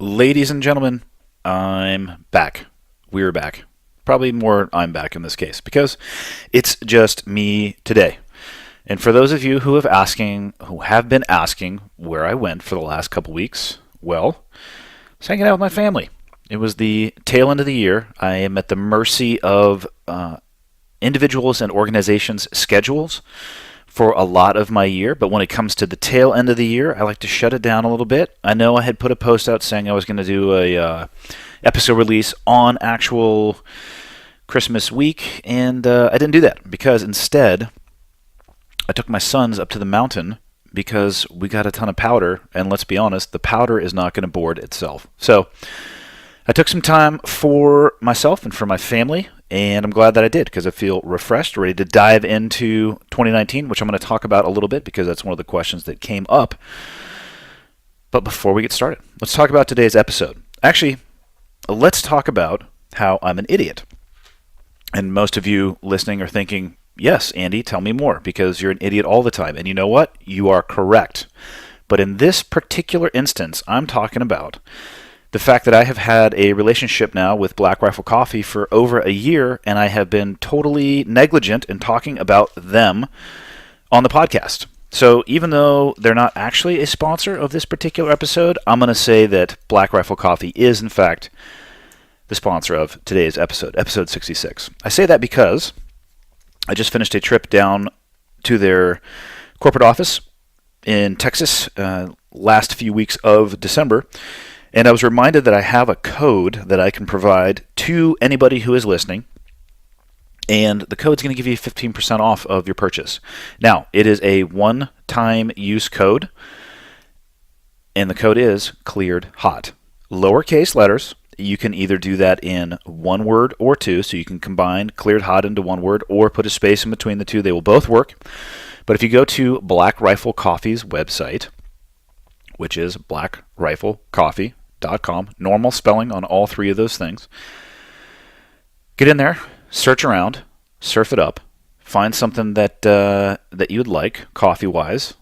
Ladies and gentlemen, I'm back. We're back. Probably more I'm back in this case because it's just me today. And for those of you who have been asking where I went for the last couple weeks, well, I was hanging out with my family. It was the tail end of the year. I am at the mercy of individuals and organizations' schedules for a lot of my year, but when it comes to the tail end of the year, I like to shut it down a little bit. I know I had put a post out saying I was going to do a episode release on actual Christmas week, and I didn't do that because instead I took my sons up to the mountain because we got a ton of powder, and let's be honest, the powder is not going to board itself. So I took some time for myself and for my family, and I'm glad that I did because I feel refreshed, ready to dive into 2019, which I'm going to talk about a little bit because that's one of the questions that came up. But before we get started, let's talk about today's episode. Actually, let's talk about how I'm an idiot. And most of you listening are thinking, yes, Andy, tell me more because you're an idiot all the time. And you know what? You are correct. But in this particular instance, I'm talking about the fact that I have had a relationship now with Black Rifle Coffee for over a year, and I have been totally negligent in talking about them on the podcast. So even though they're not actually a sponsor of this particular episode, I'm going to say that Black Rifle Coffee is, in fact, the sponsor of today's episode, episode 66. I say that because I just finished a trip down to their corporate office in Texas last few weeks of December, and I was reminded that I have a code that I can provide to anybody who is listening, and the code's going to give you 15% off of your purchase. Now, it is a one-time use code, and the code is cleared hot. Lowercase letters. You can either do that in one word or two, so you can combine cleared hot into one word or put a space in between the two. They will both work. But if you go to Black Rifle Coffee's website, which is blackriflecoffee.com, normal spelling on all three of those things, get in there, search around, surf it up, find something that you would like, coffee-wise,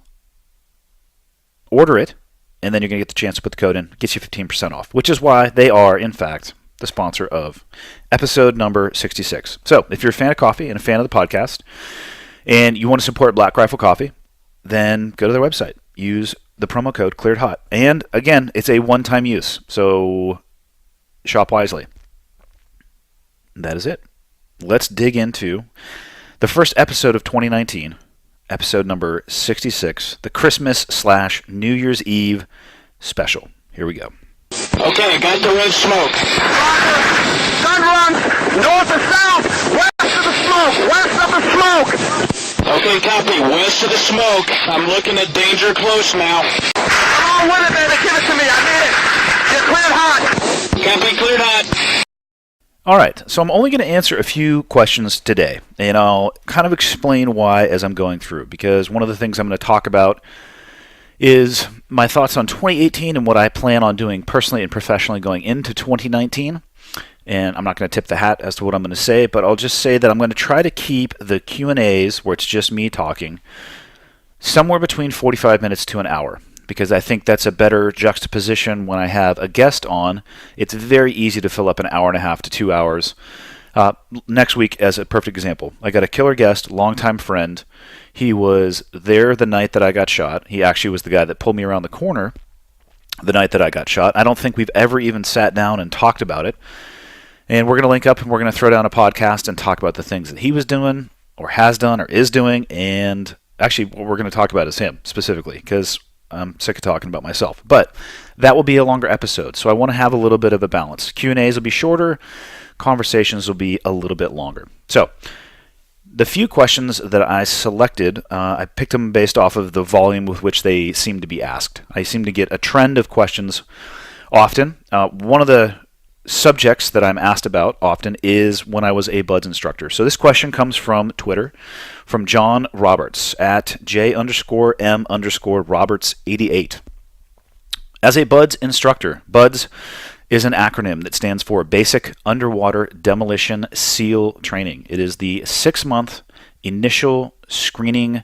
order it, and then you're going to get the chance to put the code in. It gets you 15% off, which is why they are, in fact, the sponsor of episode number 66. So if you're a fan of coffee and a fan of the podcast, and you want to support Black Rifle Coffee, then go to their website. Use the promo code Cleared Hot. And again, it's a one-time use, so shop wisely. That is it. Let's dig into the first episode of 2019, episode number 66, the Christmas/New Year's Eve special. Here we go. Okay, got the red smoke. Gun run, north or south, west of the smoke, west of the smoke. Okay, copy. West of the smoke. I'm looking at danger close now. Come on with it, baby. Give it to me. I need it. Get cleared hot. Copy, cleared hot. All right, so I'm only going to answer a few questions today, and I'll kind of explain why as I'm going through, because one of the things I'm going to talk about is my thoughts on 2018 and what I plan on doing personally and professionally going into 2019. And I'm not going to tip the hat as to what I'm going to say, but I'll just say that I'm going to try to keep the Q&As, where it's just me talking, somewhere between 45 minutes to an hour, because I think that's a better juxtaposition when I have a guest on. It's very easy to fill up an hour and a half to 2 hours. Next week, as a perfect example, I got a killer guest, longtime friend. He was there the night that I got shot. He actually was the guy that pulled me around the corner the night that I got shot. I don't think we've ever even sat down and talked about it. And we're going to link up and we're going to throw down a podcast and talk about the things that he was doing or has done or is doing. And actually, what we're going to talk about is him specifically, because I'm sick of talking about myself. But that will be a longer episode. So I want to have a little bit of a balance. Q&As will be shorter. Conversations will be a little bit longer. So the few questions that I selected, I picked them based off of the volume with which they seem to be asked. I seem to get a trend of questions often. One of the subjects that I'm asked about often is when I was a BUD/S instructor. So this question comes from Twitter, from John Roberts at J_M_Roberts88. As a BUD/S instructor, BUD/S is an acronym that stands for Basic Underwater Demolition SEAL Training. It is the 6-month initial screening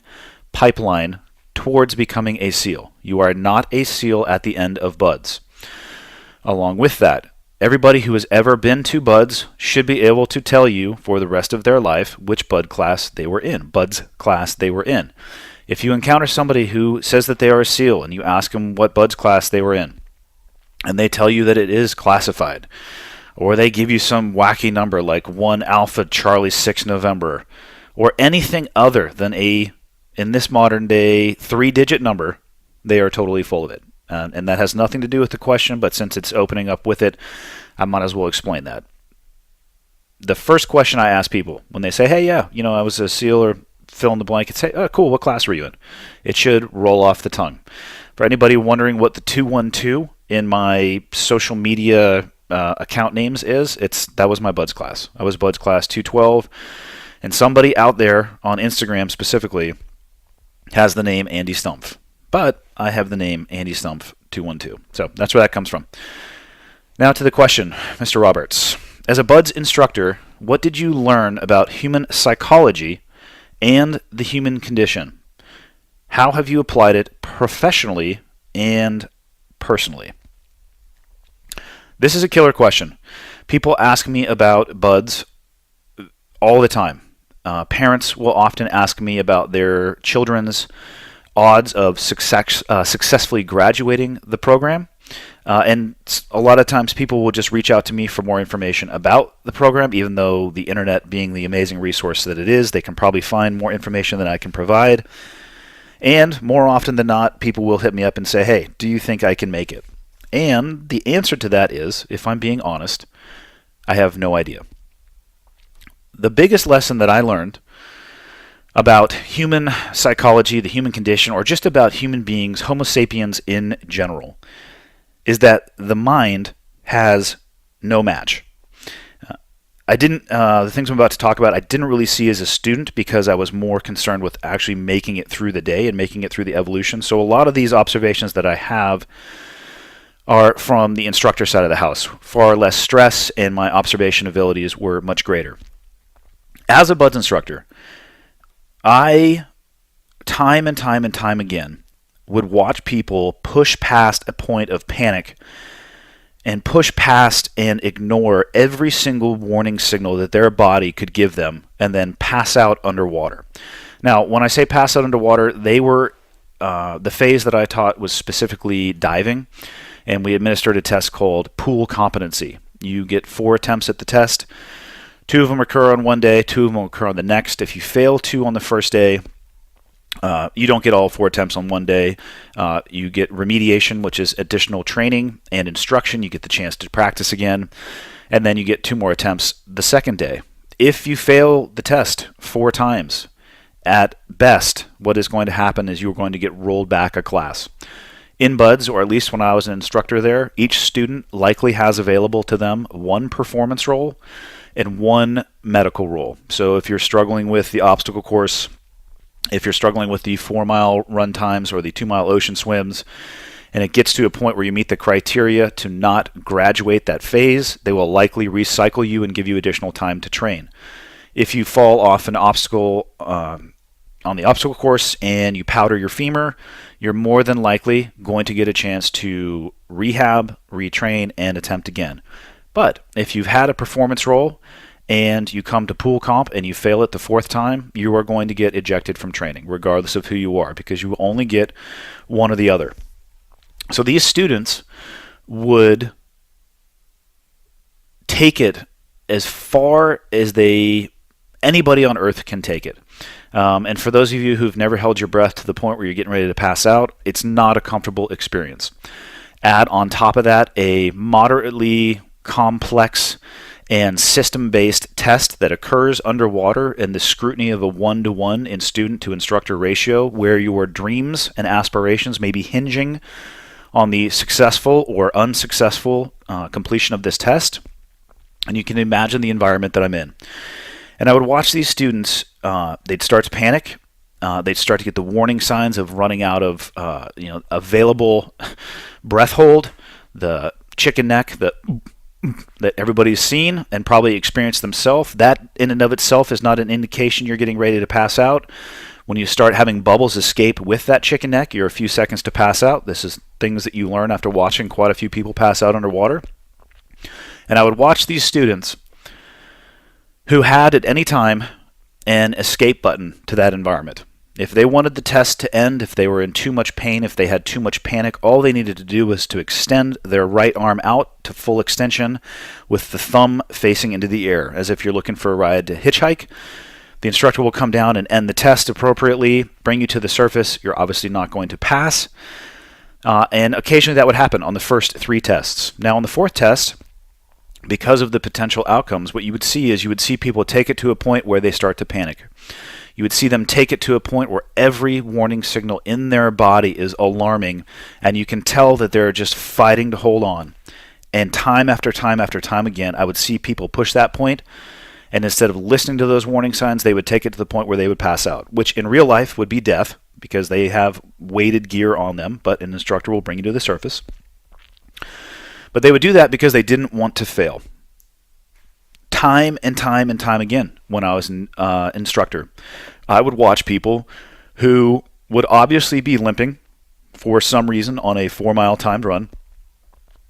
pipeline towards becoming a SEAL. You are not a SEAL at the end of BUD/S. Along with that, everybody who has ever been to BUD/S should be able to tell you for the rest of their life which BUD/S class they were in. If you encounter somebody who says that they are a SEAL and you ask them what BUD/S class they were in, and they tell you that it is classified, or they give you some wacky number like 1 Alpha Charlie 6 November, or anything other than in this modern day 3-digit number, they are totally full of it. And that has nothing to do with the question, but since it's opening up with it, I might as well explain that. The first question I ask people when they say, hey, yeah, I was a SEAL or fill in the blank, it's, hey, oh, cool, what class were you in? It should roll off the tongue. For anybody wondering what the 212 in my social media account names is, that was my BUD/S class. I was BUD/S class 212, and somebody out there on Instagram specifically has the name Andy Stumpf. But I have the name Andy Stumpf 212. So that's where that comes from. Now to the question, Mr. Roberts. As a BUD/S instructor, what did you learn about human psychology and the human condition? How have you applied it professionally and personally? This is a killer question. People ask me about BUD/S all the time. Parents will often ask me about their children's odds of successfully graduating the program. And a lot of times people will just reach out to me for more information about the program, even though the internet being the amazing resource that it is, they can probably find more information than I can provide. And more often than not, people will hit me up and say, hey, do you think I can make it? And the answer to that is, if I'm being honest, I have no idea. The biggest lesson that I learned about human psychology, the human condition, or just about human beings, Homo sapiens in general, is that the mind has no match. The things I'm about to talk about, I didn't really see as a student because I was more concerned with actually making it through the day and making it through the evolution. So a lot of these observations that I have are from the instructor side of the house. Far less stress, and my observation abilities were much greater. As a BUD/S instructor, I, time and time again, would watch people push past a point of panic and push past and ignore every single warning signal that their body could give them and then pass out underwater. Now, when I say pass out underwater, they were the phase that I taught was specifically diving, and we administered a test called pool competency. You get 4 attempts at the test. 2 of them occur on one day, 2 of them occur on the next. If you fail 2 on the first day, you don't get all 4 attempts on one day. You get remediation, which is additional training and instruction. You get the chance to practice again. And then you get 2 more attempts the second day. If you fail the test 4 times, at best, what is going to happen is you're going to get rolled back a class. In BUD/S, or at least when I was an instructor there, each student likely has available to them 1 performance role and 1 medical role. So if you're struggling with the obstacle course, if you're struggling with the 4-mile run times or the 2-mile ocean swims, and it gets to a point where you meet the criteria to not graduate that phase, they will likely recycle you and give you additional time to train. If you fall off an obstacle on the obstacle course and you powder your femur, you're more than likely going to get a chance to rehab, retrain, and attempt again. But if you've had a performance role and you come to pool comp and you fail it the 4th time, you are going to get ejected from training, regardless of who you are, because you will only get one or the other. So these students would take it as far as anybody on earth can take it. And for those of you who've never held your breath to the point where you're getting ready to pass out, it's not a comfortable experience. Add on top of that a moderately complex and system-based test that occurs underwater and the scrutiny of a 1-to-1 in student to instructor ratio, where your dreams and aspirations may be hinging on the successful or unsuccessful completion of this test. And you can imagine the environment that I'm in. And I would watch these students, they'd start to panic, they'd start to get the warning signs of running out of available breath hold, the chicken neck that everybody's seen and probably experienced themselves. That in and of itself is not an indication you're getting ready to pass out. When you start having bubbles escape with that chicken neck, you're a few seconds to pass out. This is things that you learn after watching quite a few people pass out underwater. And I would watch these students who had at any time an escape button to that environment. If they wanted the test to end, if they were in too much pain, if they had too much panic, all they needed to do was to extend their right arm out to full extension with the thumb facing into the air, as if you're looking for a ride to hitchhike. The instructor will come down and end the test appropriately, bring you to the surface. You're obviously not going to pass. And occasionally that would happen on the first 3 tests. Now on the 4th test, because of the potential outcomes, what you would see is you would see people take it to a point where they start to panic. You would see them take it to a point where every warning signal in their body is alarming, and you can tell that they're just fighting to hold on. And time after time after time again, I would see people push that point, and instead of listening to those warning signs, they would take it to the point where they would pass out, which in real life would be death because they have weighted gear on them, but an instructor will bring you to the surface. But they would do that because they didn't want to fail. Time and time and time again, when I was an instructor, I would watch people who would obviously be limping for some reason on a 4-mile timed run,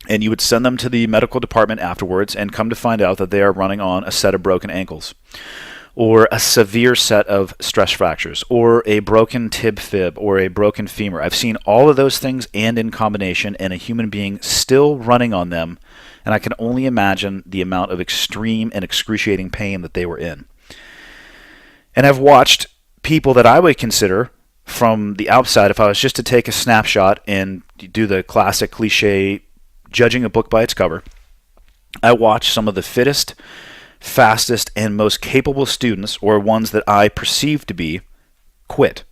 and you would send them to the medical department afterwards and come to find out that they are running on a set of broken ankles, or a severe set of stress fractures, or a broken tib fib, or a broken femur. I've seen all of those things and in combination, and a human being still running on them, and I can only imagine the amount of extreme and excruciating pain that they were in. And I've watched people that I would consider from the outside, if I was just to take a snapshot and do the classic cliche judging a book by its cover, I watched some of the fittest, fastest, and most capable students, or ones that I perceived to be, quit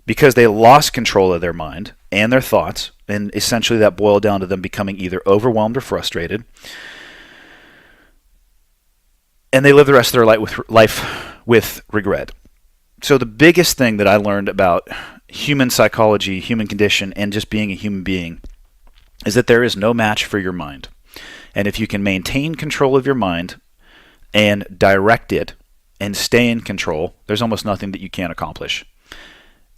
because they lost control of their mind and their thoughts, and essentially that boiled down to them becoming either overwhelmed or frustrated, and they live the rest of their life with regret. So the biggest thing that I learned about human psychology, human condition, and just being a human being is that there is no match for your mind. And if you can maintain control of your mind and direct it and stay in control, there's almost nothing that you can't accomplish.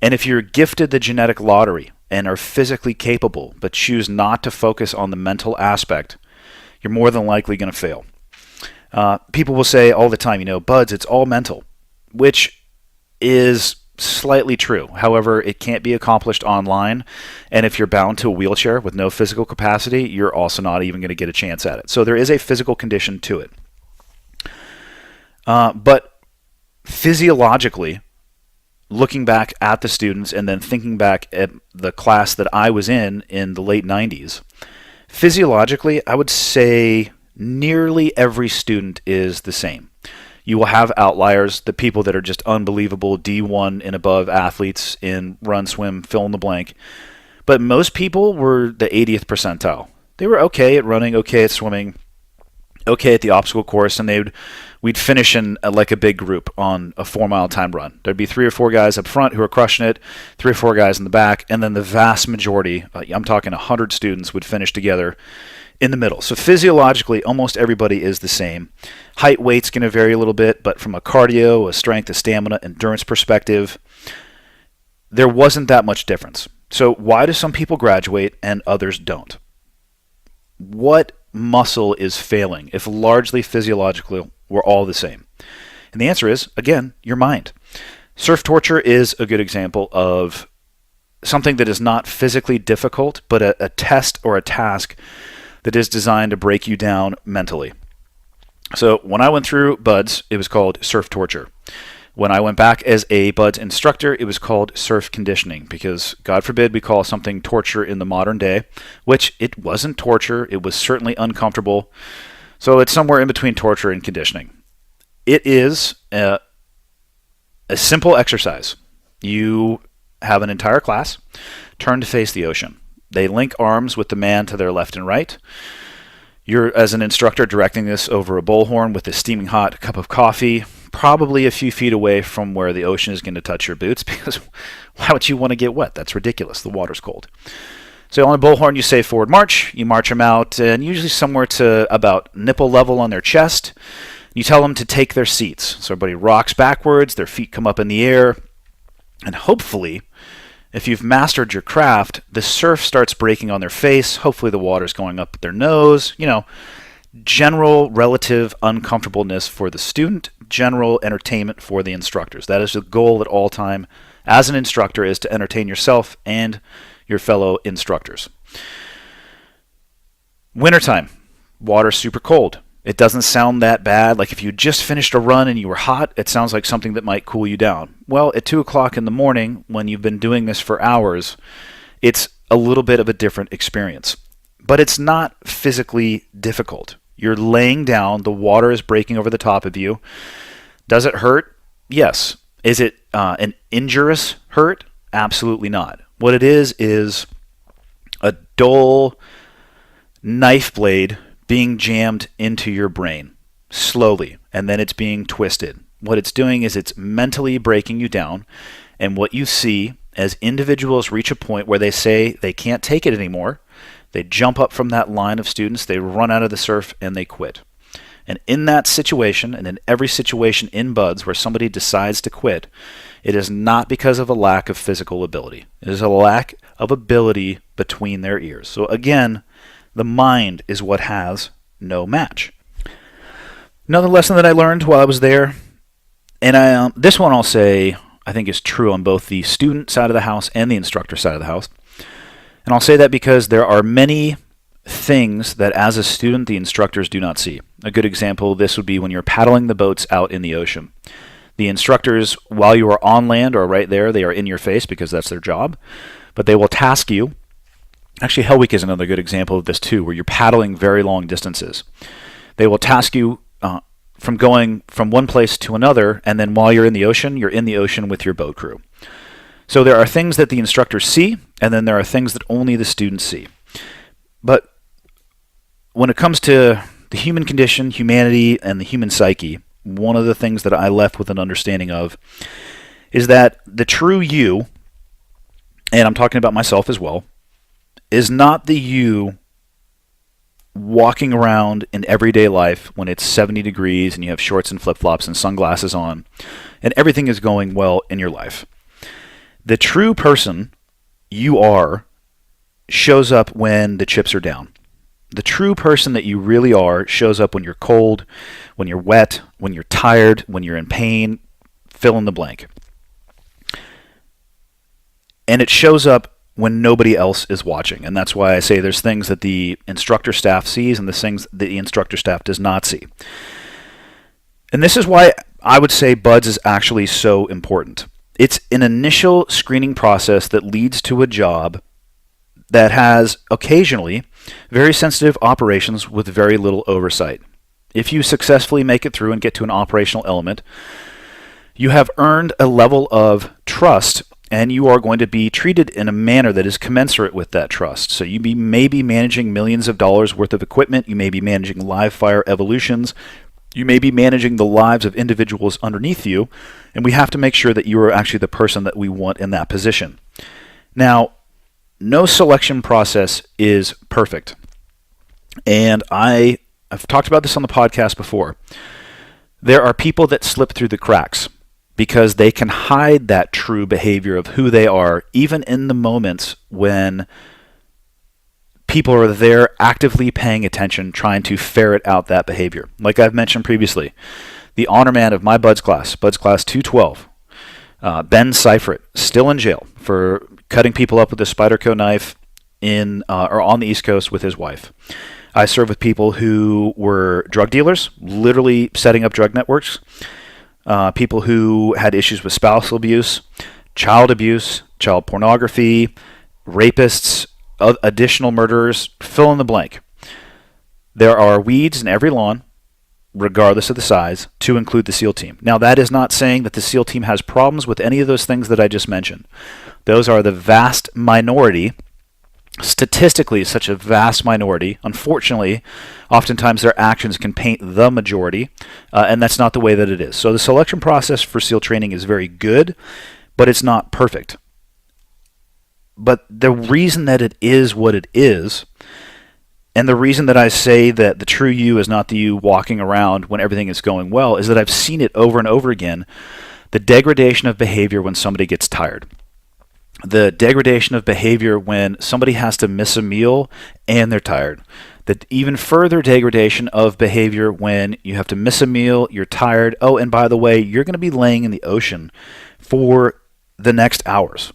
And if you're gifted the genetic lottery and are physically capable but choose not to focus on the mental aspect, you're more than likely going to fail. People will say all the time, Buds, it's all mental, which is slightly true. However, it can't be accomplished online, and if you're bound to a wheelchair with no physical capacity, you're also not even going to get a chance at it. So there is a physical condition to it. But physiologically, looking back at the students and then thinking back at the class that I was in the late 90s, physiologically, I would say nearly every student is the same. You will have outliers, the people that are just unbelievable D1 and above athletes in run, swim, fill in the blank. But most people were the 80th percentile. They were okay at running, okay at swimming, okay at the obstacle course, and we'd finish in like a big group on a 4-mile time run. There'd be 3 or 4 guys up front who are crushing it, 3 or 4 guys in the back, and then the vast majority, I'm talking 100 students, would finish together in the middle. So physiologically, almost everybody is the same. Height, weight's going to vary a little bit, but from a cardio, a strength, a stamina, endurance perspective, there wasn't that much difference. So why do some people graduate and others don't? What muscle is failing if largely physiologically we're all the same? And the answer is, again, your mind. Surf torture is a good example of something that is not physically difficult, but a test or a task that is designed to break you down mentally. So when I went through BUD/S, it was called surf torture. When I went back as a BUD/S instructor, it was called surf conditioning, because God forbid we call something torture in the modern day, which it wasn't torture. It was certainly uncomfortable. So it's somewhere in between torture and conditioning. It is a simple exercise. You have an entire class turn to face the ocean. They link arms with the man to their left and right. You're, as an instructor, directing this over a bullhorn with a steaming hot cup of coffee, probably a few feet away from where the ocean is going to touch your boots, because why would you want to get wet? That's ridiculous. The water's cold. So on a bullhorn, you say forward march. You march them out, and usually somewhere to about nipple level on their chest. You tell them to take their seats. So everybody rocks backwards. Their feet come up in the air. And hopefully, if you've mastered your craft, the surf starts breaking on their face. Hopefully the water's going up their nose. General relative uncomfortableness for the student, general entertainment for the instructors. That is the goal at all time as an instructor, is to entertain yourself and your fellow instructors. Wintertime, water's super cold. It doesn't sound that bad. Like if you just finished a run and you were hot, it sounds like something that might cool you down. Well, at 2 o'clock in the morning, when you've been doing this for hours, it's a little bit of a different experience. But it's not physically difficult. You're laying down, the water is breaking over the top of you. Does it hurt? Yes. Is it an injurious hurt? Absolutely not. What it is a dull knife blade being jammed into your brain slowly, and then it's being twisted. What it's doing is it's mentally breaking you down, and what you see as individuals reach a point where they say they can't take it anymore, they jump up from that line of students, they run out of the surf, and they quit. And in that situation, and in every situation in BUD/S where somebody decides to quit, it is not because of a lack of physical ability. It is a lack of ability between their ears. So again, the mind is what has no match. Another lesson that I learned while I was there, and this one I'll say I think is true on both the student side of the house and the instructor side of the house. And I'll say that because there are many things that as a student the instructors do not see. A good example of this would be when you're paddling the boats out in the ocean. The instructors, while you are on land or right there, they are in your face because that's their job, but they will task you. Actually, Hell Week is another good example of this too, where you're paddling very long distances. They will task you from going from one place to another, and then while you're in the ocean with your boat crew. So there are things that the instructors see, and then there are things that only the students see. But when it comes to the human condition, humanity, and the human psyche, one of the things that I left with an understanding of is that the true you, and I'm talking about myself as well, is not the you walking around in everyday life when it's 70 degrees and you have shorts and flip-flops and sunglasses on and everything is going well in your life. The true person you are shows up when the chips are down. The true person that you really are shows up when you're cold, when you're wet, when you're tired, when you're in pain, fill in the blank. And it shows up when nobody else is watching. And that's why I say there's things that the instructor staff sees and the things that the instructor staff does not see. And this is why I would say BUD/S is actually so important. It's an initial screening process that leads to a job that has occasionally very sensitive operations with very little oversight. If you successfully make it through and get to an operational element, you have earned a level of trust, and you are going to be treated in a manner that is commensurate with that trust. So you may be managing millions of dollars worth of equipment, you may be managing live fire evolutions, you may be managing the lives of individuals underneath you, and we have to make sure that you are actually the person that we want in that position. Now, no selection process is perfect. And I've talked about this on the podcast before. There are people that slip through the cracks because they can hide that true behavior of who they are, even in the moments when people are there actively paying attention, trying to ferret out that behavior. Like I've mentioned previously, the honor man of my BUD/S class, BUD/S class 212, Ben Seifert, still in jail for cutting people up with a Spyderco knife or on the East Coast with his wife. I serve with people who were drug dealers, literally setting up drug networks, people who had issues with spousal abuse, child pornography, rapists, additional murderers, fill in the blank. There are weeds in every lawn, regardless of the size, to include the SEAL team. Now, that is not saying that the SEAL team has problems with any of those things that I just mentioned. Those are the vast minority. Statistically, such a vast minority. Unfortunately, oftentimes their actions can paint the majority, and that's not the way that it is. So the selection process for SEAL training is very good, but it's not perfect. But the reason that it is what it is, and the reason that I say that the true you is not the you walking around when everything is going well, is that I've seen it over and over again, the degradation of behavior when somebody gets tired, the degradation of behavior when somebody has to miss a meal and they're tired, the even further degradation of behavior when you have to miss a meal, you're tired. Oh, and by the way, you're going to be laying in the ocean for the next hours.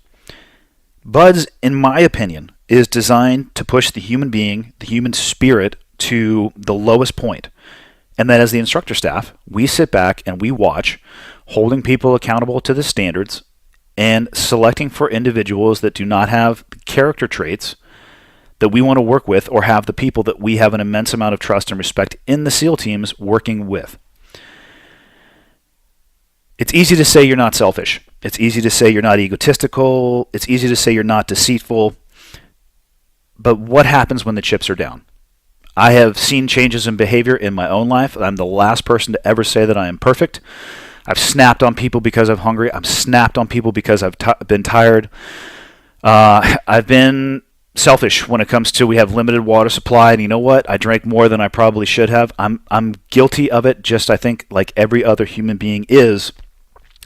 BUD/S, in my opinion, is designed to push the human being, the human spirit, to the lowest point. And then as the instructor staff, we sit back and we watch, holding people accountable to the standards and selecting for individuals that do not have the character traits that we want to work with, or have the people that we have an immense amount of trust and respect in the SEAL teams working with. It's easy to say you're not selfish. It's easy to say you're not egotistical. It's easy to say you're not deceitful. But what happens when the chips are down? I have seen changes in behavior in my own life. I'm the last person to ever say that I am perfect. I've snapped on people because I'm hungry. I've snapped on people because I've been tired. I've been selfish when it comes to, we have limited water supply, and you know what? I drank more than I probably should have. I'm guilty of it, just I think like every other human being is.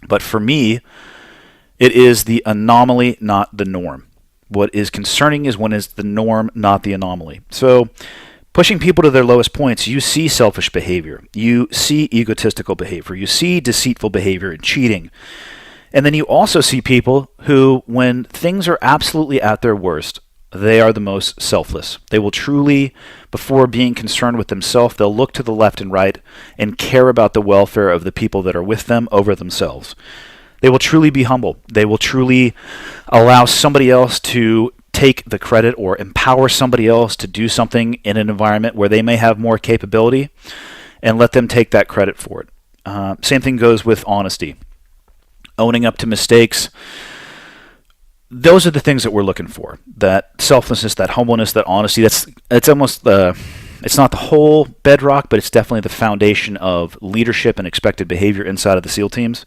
But for me, it is the anomaly, not the norm. What is concerning is when it's the norm, not the anomaly. So pushing people to their lowest points, you see selfish behavior, you see egotistical behavior, you see deceitful behavior and cheating. And then you also see people who, when things are absolutely at their worst, they are the most selfless. They will truly, before being concerned with themselves, they'll look to the left and right and care about the welfare of the people that are with them over themselves. They will truly be humble. They will truly allow somebody else to take the credit or empower somebody else to do something in an environment where they may have more capability, and let them take that credit for it. Same thing goes with honesty. Owning up to mistakes. Those are the things that we're looking for. That selflessness, that humbleness, that honesty. It's almost it's not the whole bedrock, but it's definitely the foundation of leadership and expected behavior inside of the SEAL teams.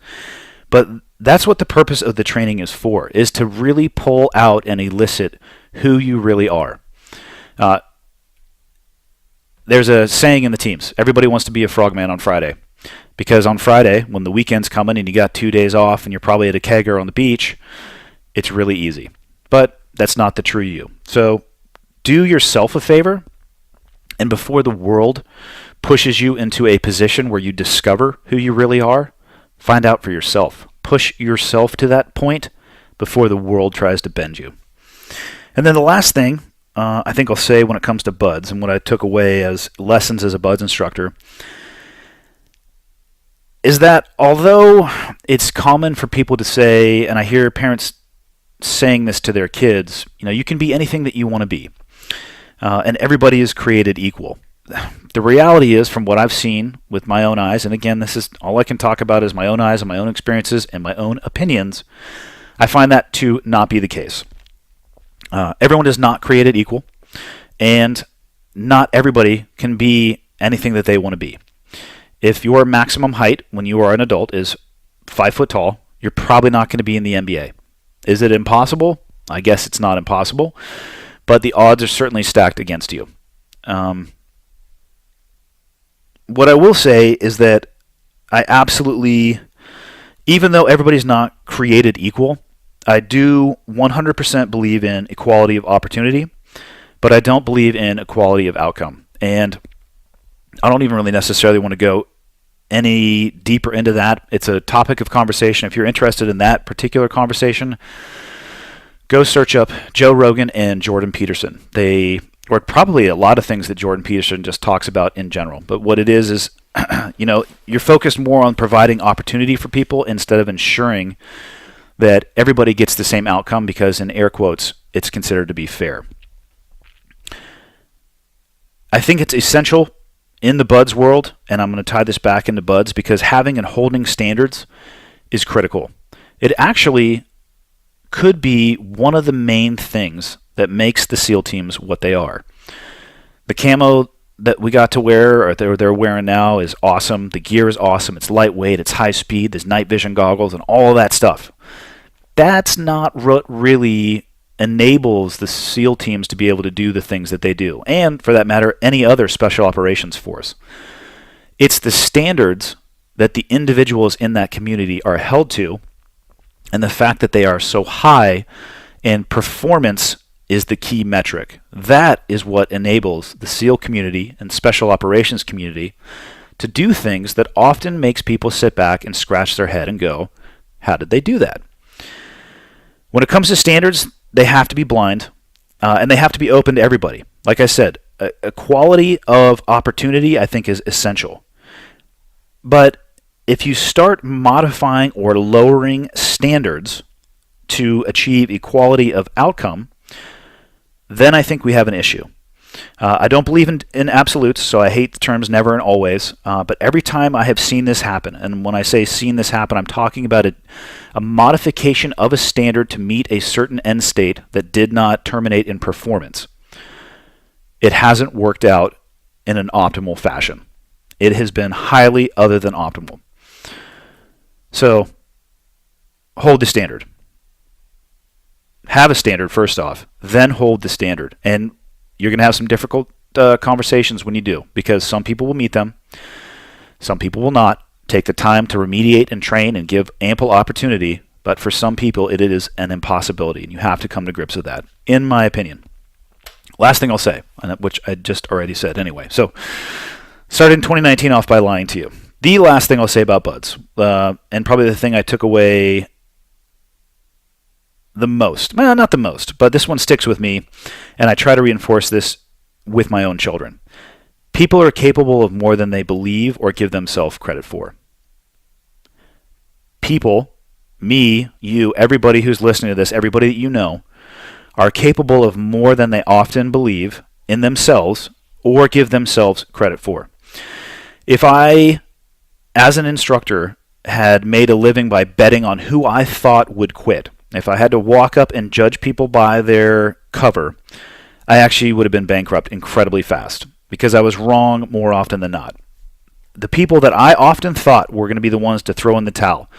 But that's what the purpose of the training is for, is to really pull out and elicit who you really are. There's a saying in the teams, everybody wants to be a frogman on Friday. Because on Friday, when the weekend's coming and you got 2 days off and you're probably at a kegger on the beach, it's really easy. But that's not the true you. So do yourself a favor, and before the world pushes you into a position where you discover who you really are, find out for yourself. Push yourself to that point before the world tries to bend you. And then the last thing I think I'll say when it comes to BUD/S, and what I took away as lessons as a BUD/S instructor, is that although it's common for people to say, and I hear parents saying this to their kids, you can be anything that you want to be, and everybody is created equal. The reality is, from what I've seen with my own eyes, and again, this is all I can talk about is my own eyes and my own experiences and my own opinions, I find that to not be the case. Everyone is not created equal, and not everybody can be anything that they want to be. If your maximum height when you are an adult is 5 foot tall, you're probably not going to be in the NBA. Is it impossible? I guess it's not impossible, but the odds are certainly stacked against you. What I will say is that I absolutely, even though everybody's not created equal, I do 100% believe in equality of opportunity, but I don't believe in equality of outcome. And I don't even really necessarily want to go any deeper into that. It's a topic of conversation. If you're interested in that particular conversation, go search up Joe Rogan and Jordan Peterson. Or probably a lot of things that Jordan Peterson just talks about in general. But what it is you're focused more on providing opportunity for people instead of ensuring that everybody gets the same outcome, because in air quotes, it's considered to be fair. I think it's essential in the BUD/S world, and I'm going to tie this back into BUD/S, because having and holding standards is critical. It actually could be one of the main things that makes the SEAL teams what they are. The camo that we got to wear, or they're wearing now, is awesome. The gear is awesome. It's lightweight. It's high speed. There's night vision goggles and all that stuff. That's not what really enables the SEAL teams to be able to do the things that they do, and for that matter, any other special operations force. It's the standards that the individuals in that community are held to, and the fact that they are so high, and performance is the key metric. That is what enables the SEAL community and special operations community to do things that often makes people sit back and scratch their head and go, how did they do that? When it comes to standards, they have to be blind, and they have to be open to everybody. Like I said, equality of opportunity, I think, is essential. But if you start modifying or lowering standards to achieve equality of outcome, then I think we have an issue. I don't believe in absolutes, so I hate the terms never and always, but every time I have seen this happen, and when I say seen this happen, I'm talking about a modification of a standard to meet a certain end state that did not terminate in performance. It hasn't worked out in an optimal fashion. It has been highly other than optimal. So, hold the standard. Have a standard first off, then hold the standard. And you're going to have some difficult conversations when you do, because some people will meet them, some people will not. Take the time to remediate and train and give ample opportunity, but for some people it is an impossibility, and you have to come to grips with that, in my opinion. Last thing I'll say, which I just already said anyway. So, started in 2019 off by lying to you. The last thing I'll say about buds, and probably the thing I took away the most, well, not the most, but this one sticks with me, and I try to reinforce this with my own children. People are capable of more than they believe or give themselves credit for. People, me, you, everybody who's listening to this, everybody that you know, are capable of more than they often believe in themselves or give themselves credit for. If I, as an instructor, had made a living by betting on who I thought would quit, if I had to walk up and judge people by their cover, I actually would have been bankrupt incredibly fast, because I was wrong more often than not. The people that I often thought were going to be the ones to throw in the towel,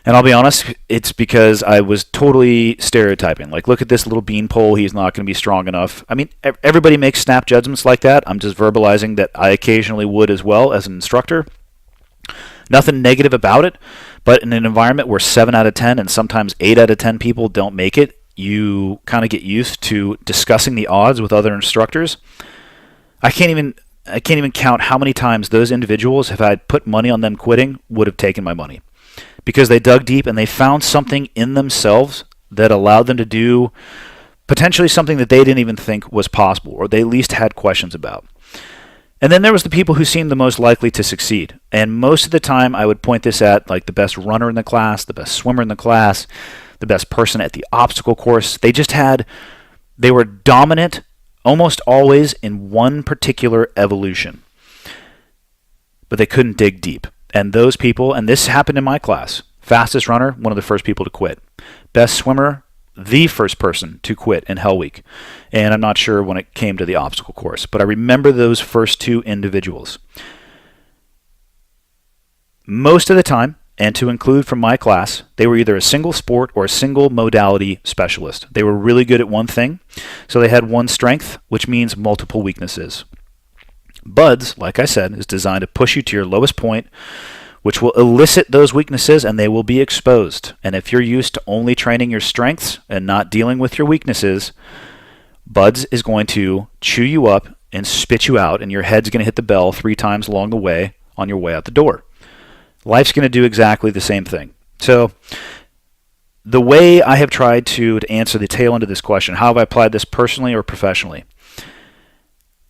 and I'll be honest, it's because I was totally stereotyping. Like, look at this little beanpole, he's not going to be strong enough. I mean, everybody makes snap judgments like that. I'm just verbalizing that I occasionally would as well as an instructor. Nothing negative about it, but in an environment where 7 out of 10 and sometimes 8 out of 10 people don't make it, you kind of get used to discussing the odds with other instructors. I can't even count how many times those individuals, if I had put money on them quitting, would have taken my money, because they dug deep and they found something in themselves that allowed them to do potentially something that they didn't even think was possible, or they at least had questions about. And then there was the people who seemed the most likely to succeed. And most of the time I would point this at like the best runner in the class, the best swimmer in the class, the best person at the obstacle course. They were dominant almost always in one particular evolution, but they couldn't dig deep. And those people, and this happened in my class, fastest runner, one of the first people to quit. Best swimmer, the first person to quit in Hell Week. And I'm not sure when it came to the obstacle course, but I remember those first two individuals. Most of the time, and to include from my class, they were either a single sport or a single modality specialist. They were really good at one thing, so they had one strength, which means multiple weaknesses. Buds, like I said, is designed to push you to your lowest point, which will elicit those weaknesses, and they will be exposed. And if you're used to only training your strengths and not dealing with your weaknesses, Buds is going to chew you up and spit you out, and your head's going to hit the bell 3 times along the way on your way out the door. Life's going to do exactly the same thing. So the way I have tried to answer the tail end of this question, how have I applied this personally or professionally?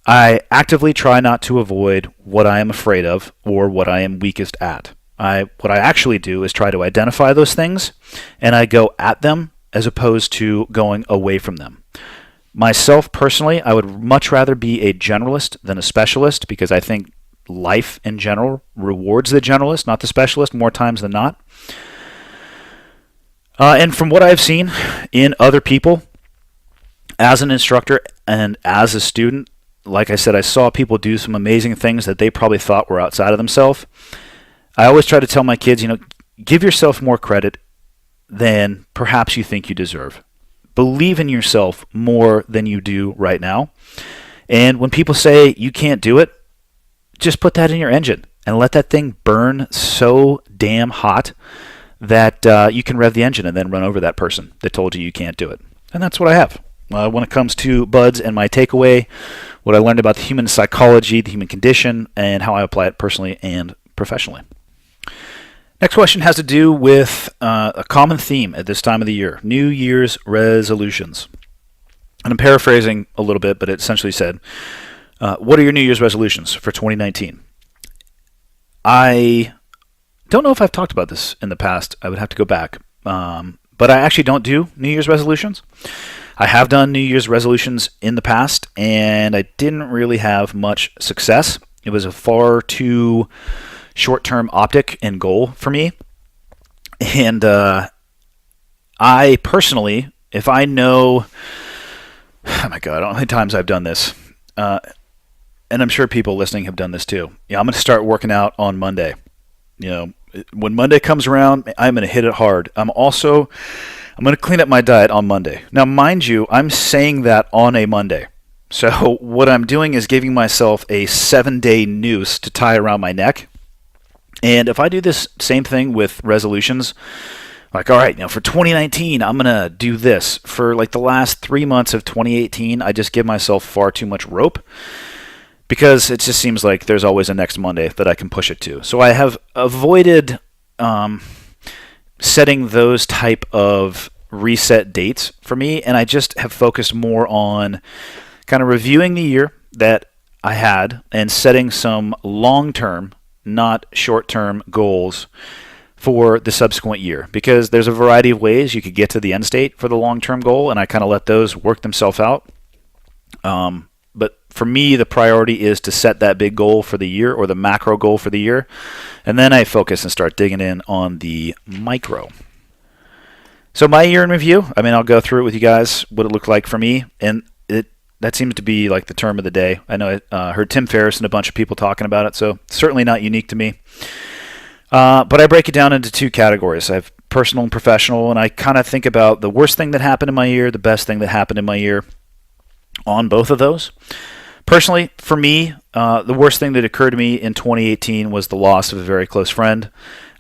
I actively try not to avoid what I am afraid of or what I am weakest at. What I actually do is try to identify those things, and I go at them as opposed to going away from them. Myself, personally, I would much rather be a generalist than a specialist, because I think life in general rewards the generalist, not the specialist, more times than not. And from what I've seen in other people, as an instructor and as a student, like I said, I saw people do some amazing things that they probably thought were outside of themselves. I always try to tell my kids, give yourself more credit than perhaps you think you deserve. Believe in yourself more than you do right now. And when people say you can't do it, just put that in your engine. and let that thing burn so damn hot that you can rev the engine and then run over that person that told you can't do it. And that's what I have. When it comes to buds and my takeaway, what I learned about the human psychology, the human condition, and how I apply it personally and professionally. Next question has to do with a common theme at this time of the year, New Year's resolutions. And I'm paraphrasing a little bit, but it essentially said, what are your New Year's resolutions for 2019? I don't know if I've talked about this in the past. I would have to go back. But I actually don't do New Year's resolutions. I have done New Year's resolutions in the past, and I didn't really have much success. It was a far too short-term optic and goal for me. And I personally, if I know, oh my God, I don't know how many times I've done this, and I'm sure people listening have done this too. Yeah, I'm going to start working out on Monday. You know, when Monday comes around, I'm going to hit it hard. I'm going to clean up my diet on Monday. Now, mind you, I'm saying that on a Monday. So what I'm doing is giving myself a 7-day noose to tie around my neck. And if I do this same thing with resolutions, like, all right, now for 2019, I'm going to do this. For like the last 3 months of 2018, I just give myself far too much rope because it just seems like there's always a next Monday that I can push it to. So I have avoided setting those type of reset dates for me, and I just have focused more on kind of reviewing the year that I had and setting some long-term, not short-term goals for the subsequent year, because there's a variety of ways you could get to the end state for the long-term goal, and I kind of let those work themselves out. But for me, the priority is to set that big goal for the year, or the macro goal for the year, and then I focus and start digging in on the micro. So my year in review, I mean, I'll go through it with you guys, what it looked like for me, and that seems to be like the term of the day. I know I heard Tim Ferriss and a bunch of people talking about it, so certainly not unique to me. But I break it down into two categories. I have personal and professional, and I kind of think about the worst thing that happened in my year, the best thing that happened in my year on both of those. Personally, for me, the worst thing that occurred to me in 2018 was the loss of a very close friend.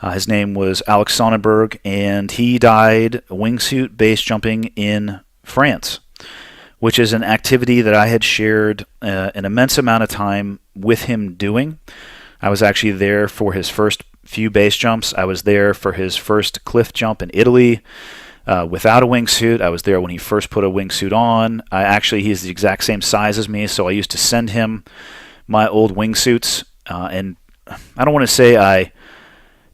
His name was Alex Sonnenberg, and he died wingsuit base jumping in France, which is an activity that I had shared an immense amount of time with him doing. I was actually there for his first few base jumps. I was there for his first cliff jump in Italy without a wingsuit. I was there when he first put a wingsuit on. He's the exact same size as me, so I used to send him my old wingsuits. And I don't want to say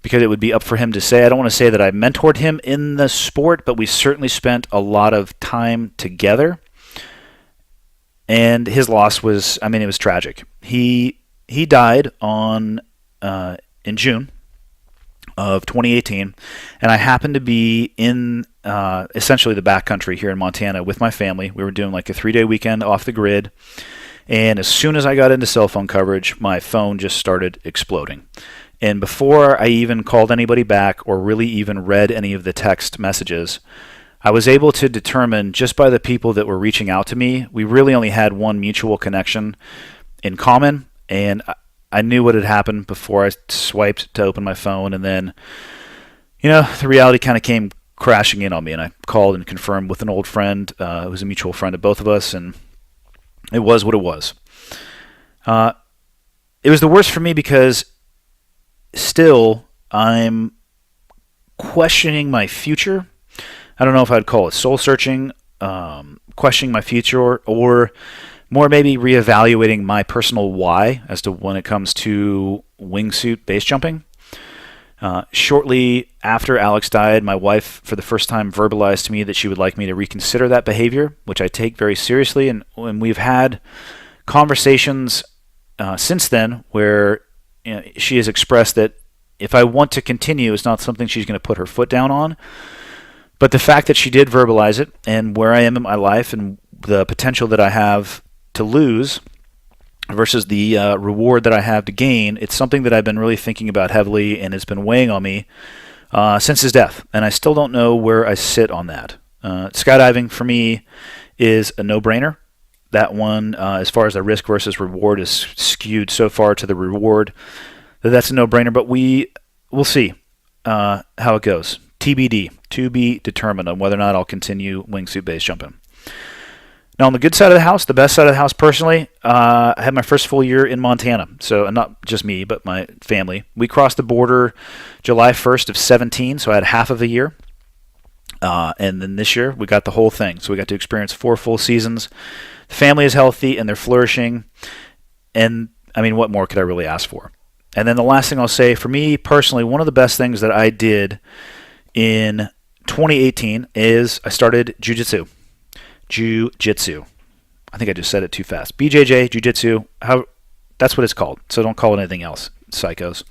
because it would be up for him to say, I don't want to say that I mentored him in the sport, but we certainly spent a lot of time together. And his loss was, it was tragic. He died in June of 2018, and I happened to be in essentially the backcountry here in Montana with my family. We were doing like a 3-day weekend off the grid, and as soon as I got into cell phone coverage, my phone just started exploding. And before I even called anybody back or really even read any of the text messages, I was able to determine just by the people that were reaching out to me, we really only had one mutual connection in common, and I knew what had happened before I swiped to open my phone, and then, the reality kind of came crashing in on me, and I called and confirmed with an old friend who was a mutual friend of both of us, and it was what it was. It was the worst for me because still I'm questioning my future. I don't know if I'd call it soul searching, questioning my future, or more maybe reevaluating my personal why as to when it comes to wingsuit base jumping. Shortly after Alex died, my wife for the first time verbalized to me that she would like me to reconsider that behavior, which I take very seriously, and we've had conversations since then where she has expressed that if I want to continue, it's not something she's going to put her foot down on. But the fact that she did verbalize it, and where I am in my life, and the potential that I have to lose versus the reward that I have to gain, it's something that I've been really thinking about heavily, and it's been weighing on me since his death. And I still don't know where I sit on that. Skydiving for me is a no-brainer. That one, as far as the risk versus reward, is skewed so far to the reward that that's a no-brainer, but we'll see how it goes. TBD, to be determined on whether or not I'll continue wingsuit base jumping. Now, on the good side of the house, the best side of the house personally, I had my first full year in Montana. So, not just me, but my family. We crossed the border July 1st of 17, so I had half of a year. And then this year, we got the whole thing. So we got to experience 4 full seasons. The family is healthy, and they're flourishing. And, I mean, what more could I really ask for? And then the last thing I'll say, for me personally, one of the best things that I did in 2018 is I started jiu-jitsu. Jiu-jitsu. I think I just said it too fast. BJJ, jiu-jitsu, that's what it's called. So don't call it anything else, psychos.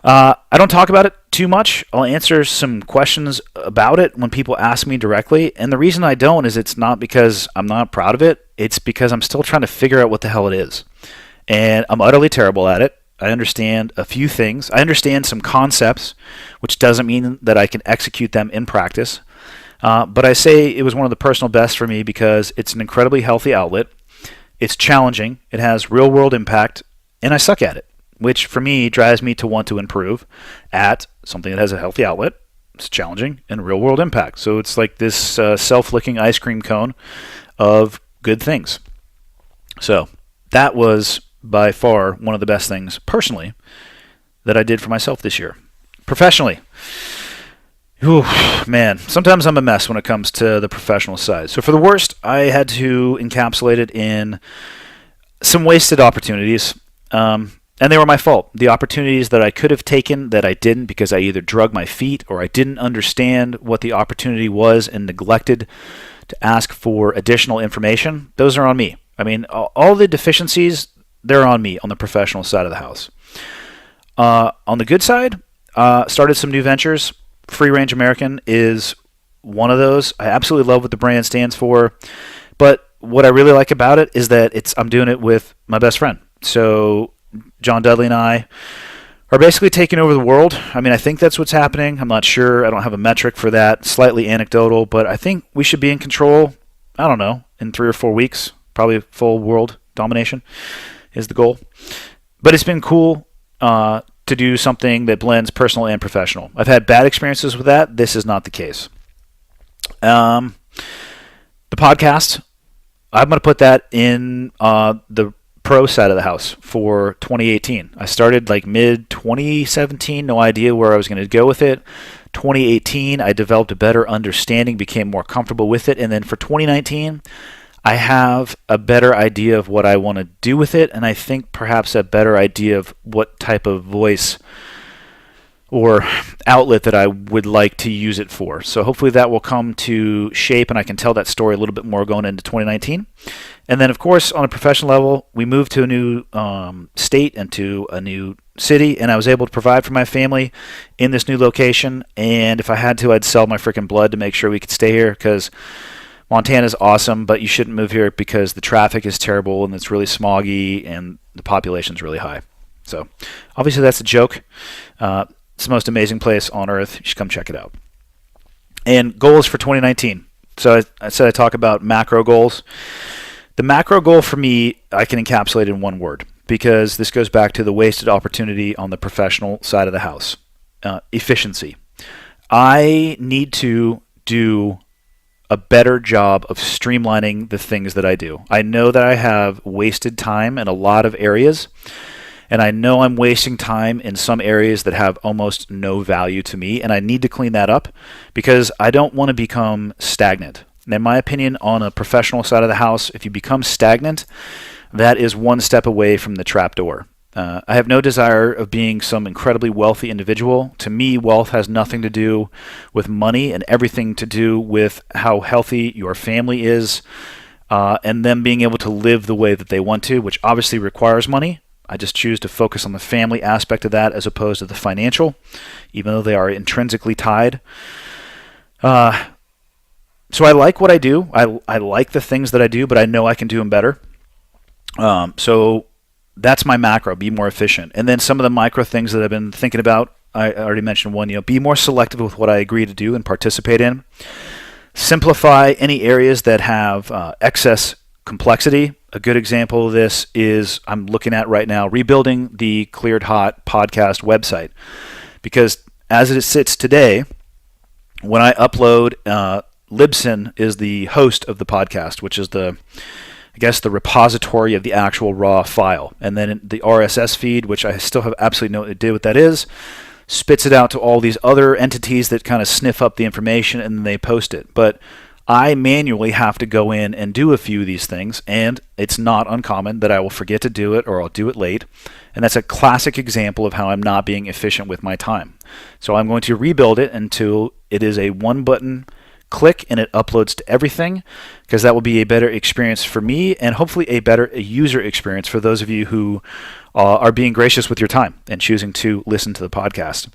I don't talk about it too much. I'll answer some questions about it when people ask me directly. And the reason I don't is it's not because I'm not proud of it. It's because I'm still trying to figure out what the hell it is. And I'm utterly terrible at it. I understand a few things. I understand some concepts, which doesn't mean that I can execute them in practice. But I say it was one of the personal bests for me because it's an incredibly healthy outlet. It's challenging. It has real-world impact, and I suck at it, which for me drives me to want to improve at something that has a healthy outlet. It's challenging and real-world impact. So it's like this self-licking ice cream cone of good things. So that was by far one of the best things personally that I did for myself this year. Professionally, ooh, man, sometimes I'm a mess when it comes to the professional side. So for the worst, I had to encapsulate it in some wasted opportunities, and they were my fault. The opportunities that I could have taken that I didn't because I either drug my feet or I didn't understand what the opportunity was and neglected to ask for additional information, those are on me. I mean, all the deficiencies, they're on me on the professional side of the house. On the good side, started some new ventures. Free Range American is one of those. I absolutely love what the brand stands for. But what I really like about it is that I'm doing it with my best friend. So John Dudley and I are basically taking over the world. I mean, I think that's what's happening. I'm not sure. I don't have a metric for that. Slightly anecdotal, but I think we should be in control, I don't know, in 3 or 4 weeks. Probably full world domination is the goal. But it's been cool to do something that blends personal and professional. I've had bad experiences with that. This is not the case. The podcast, I'm going to put that in the pro side of the house for 2018. I started like mid-2017, no idea where I was going to go with it. 2018, I developed a better understanding, became more comfortable with it. And then for 2019, I have a better idea of what I want to do with it, and I think perhaps a better idea of what type of voice or outlet that I would like to use it for. So hopefully that will come to shape, and I can tell that story a little bit more going into 2019. And then, of course, on a professional level, we moved to a new state and to a new city, and I was able to provide for my family in this new location. And if I had to, I'd sell my freaking blood to make sure we could stay here because Montana's awesome, but you shouldn't move here because the traffic is terrible and it's really smoggy and the population's really high. So obviously that's a joke. It's the most amazing place on earth. You should come check it out. And goals for 2019. So I said I talk about macro goals. The macro goal for me, I can encapsulate in one word because this goes back to the wasted opportunity on the professional side of the house. Efficiency. I need to do a better job of streamlining the things that I do. I know that I have wasted time in a lot of areas, and I know I'm wasting time in some areas that have almost no value to me, and I need to clean that up because I don't want to become stagnant. And in my opinion, on a professional side of the house, if you become stagnant, that is one step away from the trapdoor. I have no desire of being some incredibly wealthy individual. To me, wealth has nothing to do with money and everything to do with how healthy your family is and them being able to live the way that they want to, which obviously requires money. I just choose to focus on the family aspect of that as opposed to the financial, even though they are intrinsically tied. So I like what I do. I like the things that I do, but I know I can do them better. So that's my macro, be more efficient. And then some of the micro things that I've been thinking about, I already mentioned one, be more selective with what I agree to do and participate in. Simplify any areas that have excess complexity. A good example of this is I'm looking at right now rebuilding the Cleared Hot podcast website, because as it sits today, when I upload, Libsyn is the host of the podcast, which is the repository of the actual raw file. And then the RSS feed, which I still have absolutely no idea what that is, spits it out to all these other entities that kind of sniff up the information and then they post it. But I manually have to go in and do a few of these things, and it's not uncommon that I will forget to do it or I'll do it late. And that's a classic example of how I'm not being efficient with my time. So I'm going to rebuild it until it is a one-button click and it uploads to everything, because that will be a better experience for me and hopefully a better user experience for those of you who are being gracious with your time and choosing to listen to the podcast.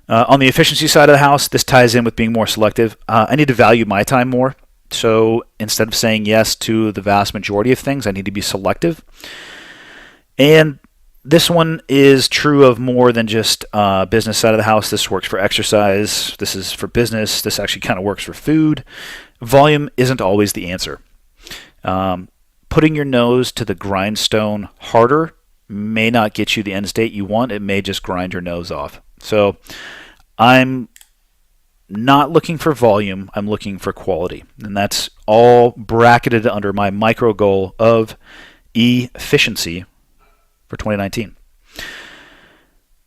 On the efficiency side of the house, this ties in with being more selective. I need to value my time more. So instead of saying yes to the vast majority of things, I need to be selective. And this one is true of more than just business side of the house. This works for exercise. This is for business. This actually kind of works for food. Volume isn't always the answer. Putting your nose to the grindstone harder may not get you the end state you want. It may just grind your nose off. So I'm not looking for volume. I'm looking for quality. And that's all bracketed under my micro goal of efficiency for 2019.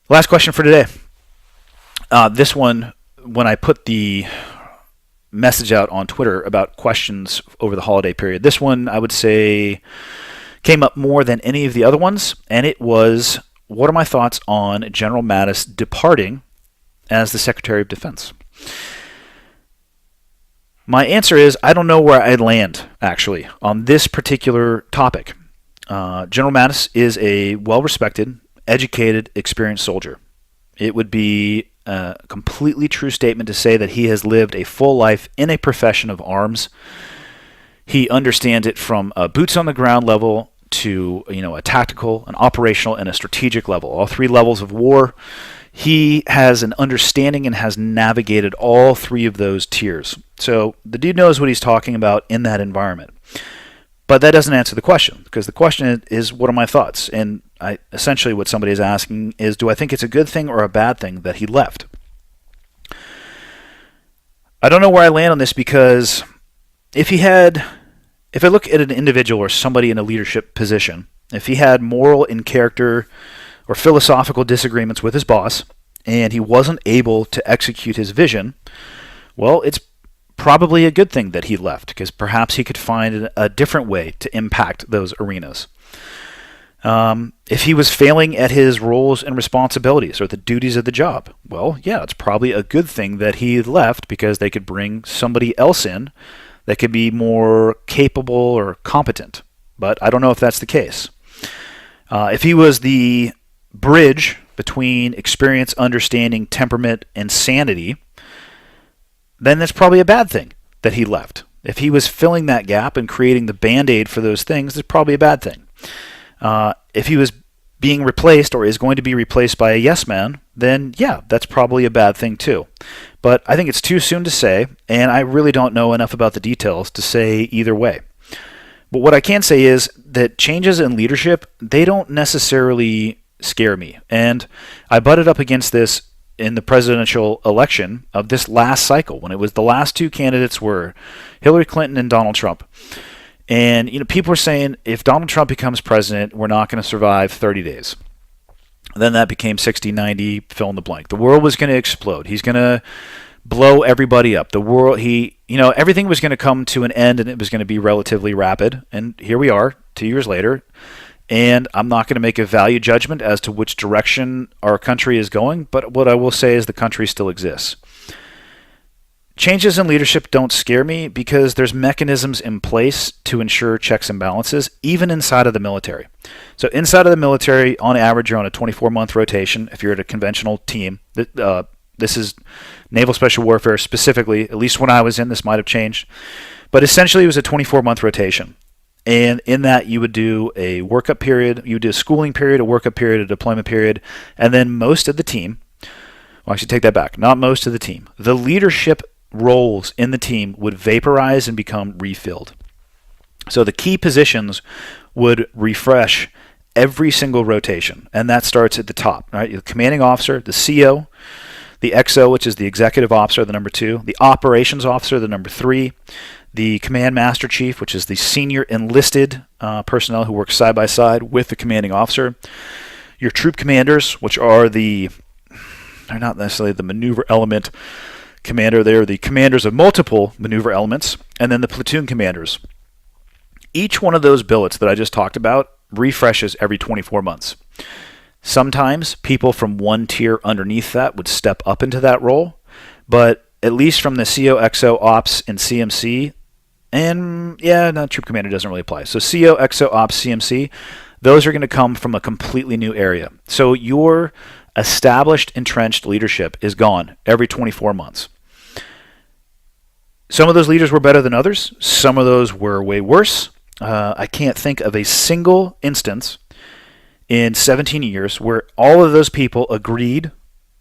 Last question for today. This one, when I put the message out on Twitter about questions over the holiday period, this one I would say came up more than any of the other ones, and it was, what are my thoughts on General Mattis departing as the Secretary of Defense? My answer is I don't know where I'd land, actually, on this particular topic. General Mattis is a well-respected, educated, experienced soldier. It would be a completely true statement to say that he has lived a full life in a profession of arms. He understands it from a boots-on-the-ground level to a tactical, an operational, and a strategic level. All three levels of war. He has an understanding and has navigated all three of those tiers. So the dude knows what he's talking about in that environment. But that doesn't answer the question, because the question is, what are my thoughts? And essentially what somebody is asking is, do I think it's a good thing or a bad thing that he left? I don't know where I land on this, because if I look at an individual or somebody in a leadership position, if he had moral and character or philosophical disagreements with his boss, and he wasn't able to execute his vision, well, it's probably a good thing that he left, because perhaps he could find a different way to impact those arenas. If he was failing at his roles and responsibilities or the duties of the job, well, yeah, it's probably a good thing that he left, because they could bring somebody else in that could be more capable or competent. But I don't know if that's the case. If he was the bridge between experience, understanding, temperament, and sanity, then that's probably a bad thing that he left. If he was filling that gap and creating the Band-Aid for those things, that's probably a bad thing. If he was being replaced or is going to be replaced by a yes man, then yeah, that's probably a bad thing too. But I think it's too soon to say, and I really don't know enough about the details to say either way. But what I can say is that changes in leadership, they don't necessarily scare me. And I butted up against this in the presidential election of this last cycle, when it was the last two candidates were Hillary Clinton and Donald Trump. And people were saying, if Donald Trump becomes president, we're not going to survive 30 days. Then that became 60, 90, fill in the blank. The world was going to explode. He's going to blow everybody up. The world, everything was going to come to an end, and it was going to be relatively rapid. And here we are, 2 years later. And I'm not going to make a value judgment as to which direction our country is going, but what I will say is the country still exists. Changes in leadership don't scare me, because there's mechanisms in place to ensure checks and balances, even inside of the military. So inside of the military, on average, you're on a 24-month rotation if you're at a conventional team. This is Naval Special Warfare specifically. At least when I was in, this might have changed. But essentially, it was a 24-month rotation. And in that, you would do a workup period, you would do a schooling period, a workup period, a deployment period, and then most of the team, well, I should take that back, not most of the team, the leadership roles in the team would vaporize and become refilled. So the key positions would refresh every single rotation, and that starts at the top, right? The commanding officer, the CO, the XO, which is the executive officer, the number 2, the operations officer, the number 3, the command master chief, which is the senior enlisted personnel who work side by side with the commanding officer, your troop commanders, which are they're not necessarily the maneuver element commander, they're the commanders of multiple maneuver elements, and then the platoon commanders. Each one of those billets that I just talked about refreshes every 24 months. Sometimes people from one tier underneath that would step up into that role, but at least from the CO, XO, Ops, and CMC, and troop commander doesn't really apply. So CO, XO, Ops, CMC, those are going to come from a completely new area. So your established, entrenched leadership is gone every 24 months. Some of those leaders were better than others. Some of those were way worse. I can't think of a single instance in 17 years where all of those people agreed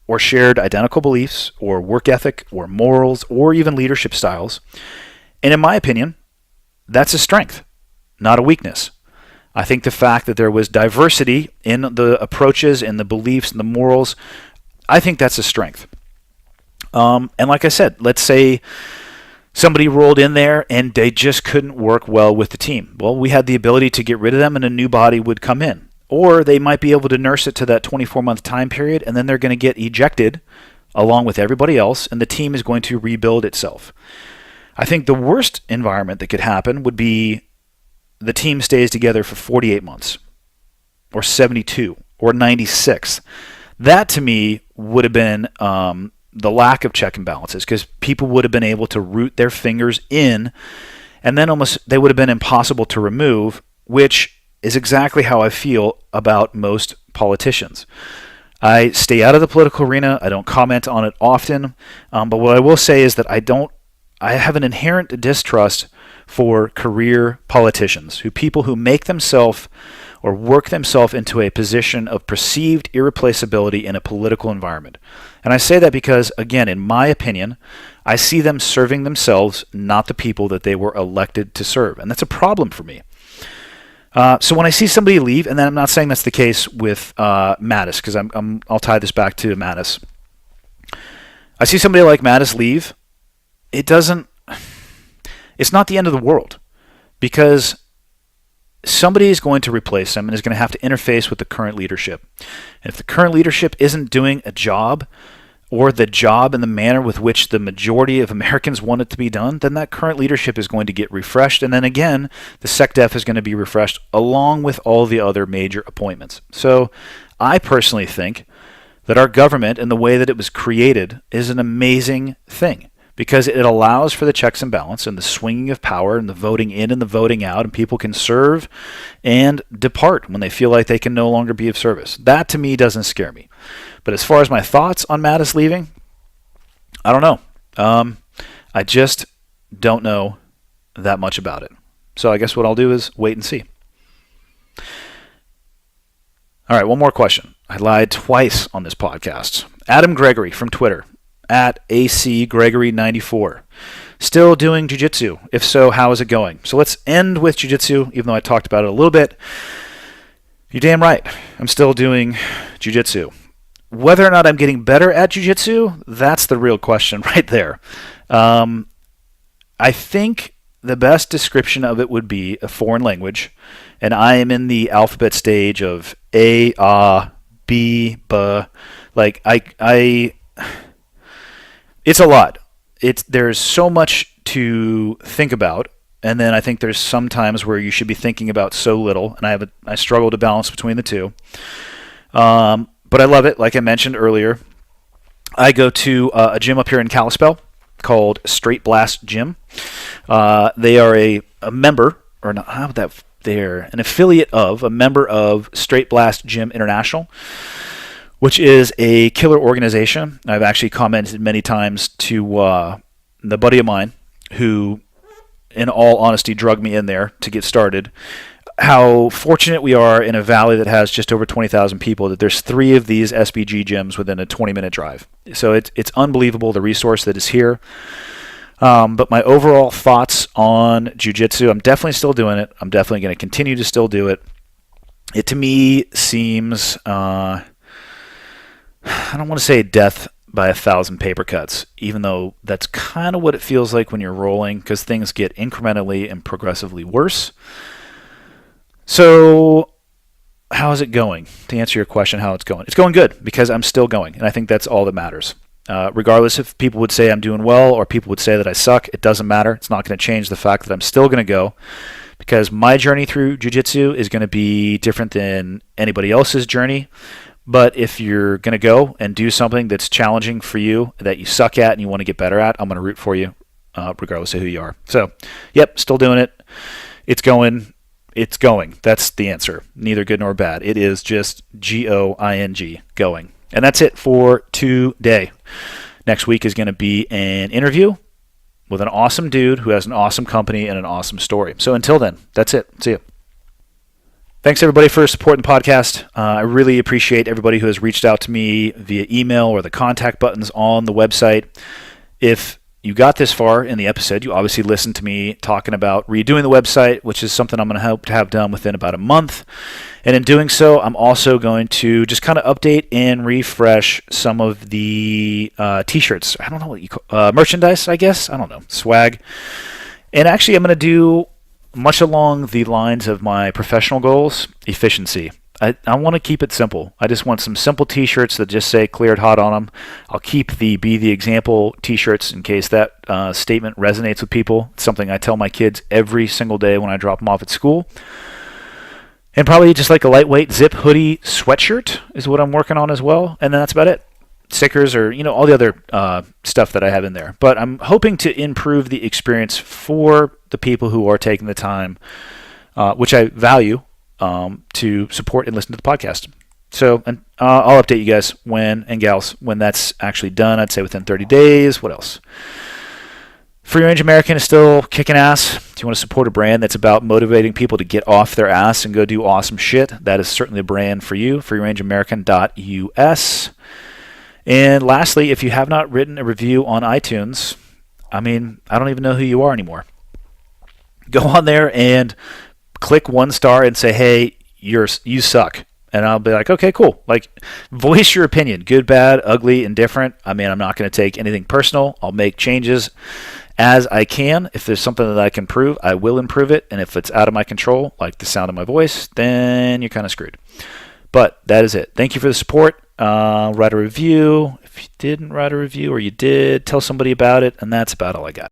or shared identical beliefs or work ethic or morals or even leadership styles. And in my opinion, that's a strength, not a weakness. I think the fact that there was diversity in the approaches and the beliefs and the morals, I think that's a strength. And like I said, let's say somebody rolled in there and they just couldn't work well with the team. Well, we had the ability to get rid of them and a new body would come in. Or they might be able to nurse it to that 24-month time period and then they're going to get ejected along with everybody else and the team is going to rebuild itself. I think the worst environment that could happen would be the team stays together for 48 months or 72 or 96. That to me would have been the lack of check and balances because people would have been able to root their fingers in and then almost they would have been impossible to remove, which is exactly how I feel about most politicians. I stay out of the political arena. I don't comment on it often. But what I will say is that I have an inherent distrust for career politicians, people who make themselves or work themselves into a position of perceived irreplaceability in a political environment. And I say that because, again, in my opinion, I see them serving themselves, not the people that they were elected to serve. And that's a problem for me. So when I see somebody leave, and then I'm not saying that's the case with Mattis, because I'll tie this back to Mattis. I see somebody like Mattis leave, it's not the end of the world, because somebody is going to replace him and is going to have to interface with the current leadership. And if the current leadership isn't doing a job, or the job in the manner with which the majority of Americans want it to be done, then that current leadership is going to get refreshed. And then again, the SecDef is going to be refreshed along with all the other major appointments. So I personally think that our government and the way that it was created is an amazing thing because it allows for the checks and balance and the swinging of power and the voting in and the voting out, and people can serve and depart when they feel like they can no longer be of service. That to me doesn't scare me. But as far as my thoughts on Mattis leaving, I don't know. I just don't know that much about it. So I guess what I'll do is wait and see. All right, one more question. I lied twice on this podcast. Adam Gregory from Twitter, at ACGregory94. Still doing jiu-jitsu? If so, how is it going? So let's end with jiu-jitsu, even though I talked about it a little bit. You're damn right. I'm still doing jiu-jitsu. Whether or not I'm getting better at jiu-jitsu, that's the real question right there. I think the best description of it would be a foreign language, and I am in the alphabet stage of A, B, B. Like it's a lot. There's so much to think about, and then I think there's some times where you should be thinking about so little, and I struggle to balance between the two. But I love it. Like I mentioned earlier, I go to a gym up here in Kalispell called Straight Blast Gym. They are a member, or not, how about that? They're an affiliate of, a member of Straight Blast Gym International, which is a killer organization. I've actually commented many times to the buddy of mine who, in all honesty, drugged me in there to get started, how fortunate we are in a valley that has just over 20,000 people, that there's 3 of these SBG gyms within a 20-minute drive. So it's unbelievable, the resource that is here. But my overall thoughts on jiu-jitsu, I'm definitely still doing it. I'm definitely going to continue to still do it. It to me seems, I don't want to say death by 1,000 paper cuts, even though that's kind of what it feels like when you're rolling, because things get incrementally and progressively worse. So how is it going? To answer your question, how it's going good, because I'm still going, and I think that's all that matters. Regardless if people would say I'm doing well or people would say that I suck, it doesn't matter. It's not going to change the fact that I'm still going to go, because my journey through jiu-jitsu is going to be different than anybody else's journey. But if you're going to go and do something that's challenging for you, that you suck at and you want to get better at, I'm going to root for you, regardless of who you are. So, yep, still doing it. It's going. It's going. That's the answer. Neither good nor bad. It is just G-O-I-N-G, going. And that's it for today. Next week is going to be an interview with an awesome dude who has an awesome company and an awesome story. So until then, that's it. See you. Thanks, everybody, for supporting the podcast. I really appreciate everybody who has reached out to me via email or the contact buttons on the website. If you got this far in the episode, you obviously listened to me talking about redoing the website, which is something I'm going to hope to have done within about a month. And in doing so, I'm also going to just kind of update and refresh some of the T-shirts. I don't know what you call merchandise, I guess. I don't know. Swag. And actually, I'm going to do much along the lines of my professional goals, efficiency. I want to keep it simple. I just want some simple T-shirts that just say cleared hot on them. I'll keep the Be the Example T-shirts in case that statement resonates with people. It's something I tell my kids every single day when I drop them off at school. And probably just like a lightweight zip hoodie sweatshirt is what I'm working on as well. And then that's about it. Stickers or, all the other stuff that I have in there. But I'm hoping to improve the experience for the people who are taking the time, which I value, to support and listen to the podcast. So I'll update you guys and gals when that's actually done. I'd say within 30 days. What else? Free Range American is still kicking ass. If you want to support a brand that's about motivating people to get off their ass and go do awesome shit, that is certainly a brand for you. freerangeamerican.us. And lastly, if you have not written a review on iTunes, I don't even know who you are anymore. Go on there and click 1 star and say, hey, you suck. And I'll be like, okay, cool. Like, voice your opinion. Good, bad, ugly, indifferent. I'm not going to take anything personal. I'll make changes as I can. If there's something that I can improve, I will improve it. And if it's out of my control, like the sound of my voice, then you're kind of screwed. But that is it. Thank you for the support. Write a review. If you didn't write a review or you did, tell somebody about it. And that's about all I got.